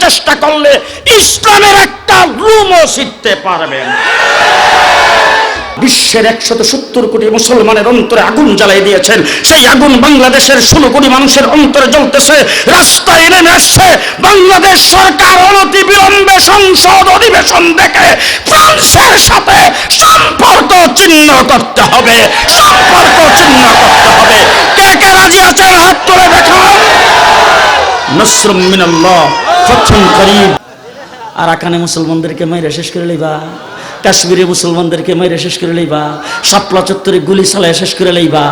চেষ্টা করলে ইসলামের একটা রুমও ছিঁড়তে পারবেন। বিশ্বের 170 কোটি মুসলমানের অন্তরে আগুন জ্বালিয়ে দিয়েছেন, সেই আগুন বাংলাদেশের 16 কোটি মানুষের অন্তরে জ্বলতেছে। রাস্তায় নেমে আসছে বাংলাদেশ সরকার অনতি বিলম্বে সংসদ অধিবেশন ডেকে ফ্রান্সের সাথে সম্পর্ক ছিন্ন করতে হবে, সম্পর্ক ছিন্ন করতে হবে। কে কে রাজি আছেন হাত তুলে দেখান। নসরুম মিনাল্লাহ ফাতহুন করিব। আরাকানে মুসলমানদেরকে মাইরা শেষ করে লইবা, কাশ্মীরে মুসলমানদেরকে মাইরা শেষ করে লইবা, শাপলা চত্বরে গুলি চালাই শেষ করে লইবা।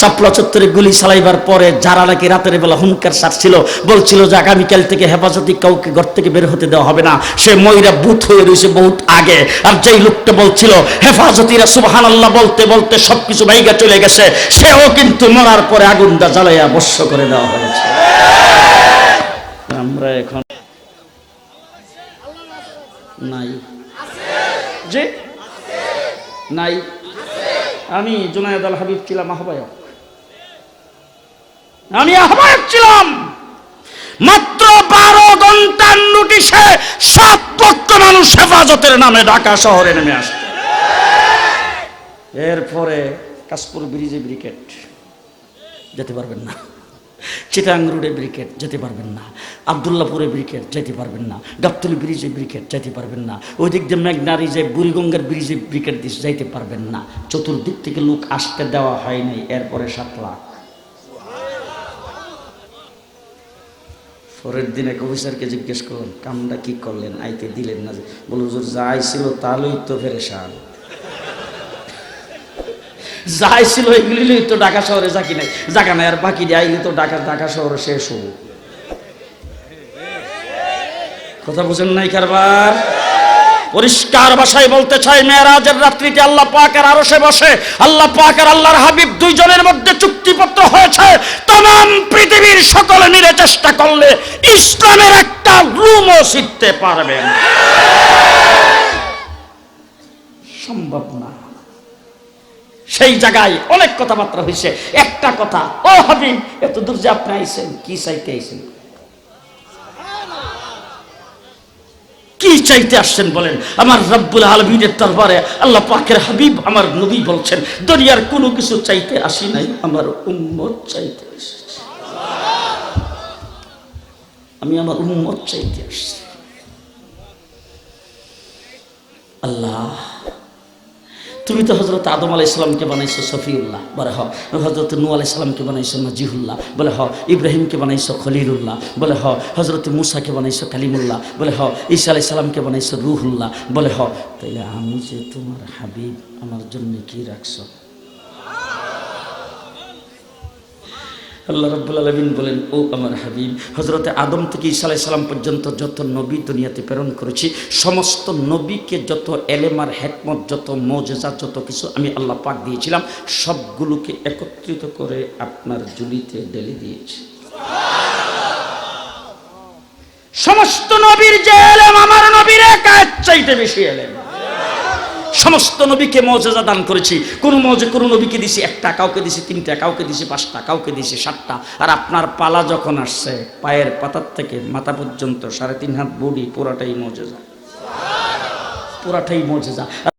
শাপলা চত্বরে গুলি চালাইবার পরে যারা নাকি রাতের বেলা হুঙ্কার ছাড়ছিল, বলছিল যে আগামীকাল থেকে হেফাজতি কাউকে ঘর থেকে বের হতে দেওয়া হবে না, সে ময়রা বুথ হয়ে রয়েছে বহুত আগে। আর যেই লোকটা বলছিল হেফাজতিরা সুবহানাল্লাহ বলতে বলতে সবকিছু ভাইগা চলে গেছে, সেও কিন্তু মরার পরে আগুনটা জ্বালাইয়া বর্ষ করে দেওয়া হয়েছে। আমরা এখন নাই যে নাই। আমি জুনায়েদ আল হাবিব ছিলাম আহ্বায়ক, আমি আহ্বায়ক ছিলাম। মাত্র 12 ঘন্টার নোটিশে 7 লক্ষ মানুষ হেফাজতের নামে ঢাকা শহরে নেমে আসছে। এরপরে কাশপুর ব্রিজে ব্রিকেট যেতে পারবেন না, চিটাং রোডে ব্রিকেট যেতে পারবেন না, আবদুল্লাপুরে ব্রিকেট যেতে পারবেন না, গাবতলী ব্রিজে ব্রিকেট যেতে পারবেন না, ওই দিক দিয়ে মেঘনারি যে বুড়িগঙ্গার ব্রিজে ব্রিকেট দিয়ে যাইতে পারবেন না। চতুর্দিক থেকে লোক আসতে দেওয়া হয় নাই। এরপরে 7 লাখ। পরের দিনে অফিসারকে জিজ্ঞেস করলেন কামটা কি করলেন, আইতে দিলেন না? বলে হুজুর যা আইছিল তাহলেই তো পেরেশান, যাই ছিল এগুলি তো ঢাকা শহরে জাকি নাই, জায়গা নাই, আর বাকি আইলে তো ঢাকা শহরে শেষ হব। কথা বুঝেন নাই কারবার? পরিষ্কার ভাষায় বলতে চাই, মেরাজের রাত্রিতে আল্লাহ পাক আর আরশে বসে আল্লাহ পাক আর আল্লাহর হাবিব দুইজনের মধ্যে চুক্তিপত্র হয়েছে। तमाम পৃথিবীর সকলে মিলে চেষ্টা করলে ইসলামের একটা রুমও ছিঁড়তে পারবে না, সম্ভব না। সেই জায়গায় অনেক কথাবার্তা হয়েছে। একটা কথা, ও হাবিব এত দূর যে আপনি আইছেন কি চাইতে আইছেন? কি চাইতে আসছেন বলেন? আমার রব্বুল আলামিনের দরবারে আল্লাহ পাকের হাবিব আমার নবী বলছেন দুনিয়ার কোনো কিছু চাইতে আসি নাই, আমার উম্মত চাইতে এসেছি। আমি আমার উম্মত চাইতে আসছি। আল্লাহ তুমি তো হযরত আদম আলাইহিস সালামকে বানাইছো সফিউল্লাহ, বলে হ। হযরত নূহ আলাইহিস সালামকে বানাইছো নাজিহুল্লাহ, বলে হ। ইব্রাহিমকে বানাইছো খলিলুল্লাহ, বলে হ। হযরত মূসাকে বানাইছো কালিমুল্লাহ, বলে হ। ঈসা আলাইহিস সালামকে বানাইছো রূহুল্লাহ, বলে হ। তাইলে আমি যে তোমার হাবিব, আমার জন্য কি রাখছো? আল্লাহ রাব্বুল আলামিন বলেন, ও আমার হাবিব, হযরতে আদম থেকে ঈসা আলাইহিস সালাম পর্যন্ত যত নবী দুনিয়াতে প্রেরণ করেছি, সমস্ত নবীকে যত এলেম আর হিকমত, যত মুজিজা, যত কিছু আমি আল্লাহ পাক দিয়েছিলাম, সবগুলোকে একত্রিত করে আপনার ঝুলিতে ঢেলে দিয়েছি। সমস্ত নবীর যে এলেম, আমার নবীর একার চাইতে বেশি এলেম। সমস্ত নবীকে মুজিজা দান করেছি। কোন নবীকে দিছি 1টা, কাউকে দিছি 3টা, কাউকে দিছি 5টা, কাউকে দিছি 7টা। আর আপনার পালা যখন আসছে, পায়ের পাতার থেকে মাথা পর্যন্ত 3.5 হাত বডি পুরাটাই মুজিজা, পুরাটাই মুজিজা।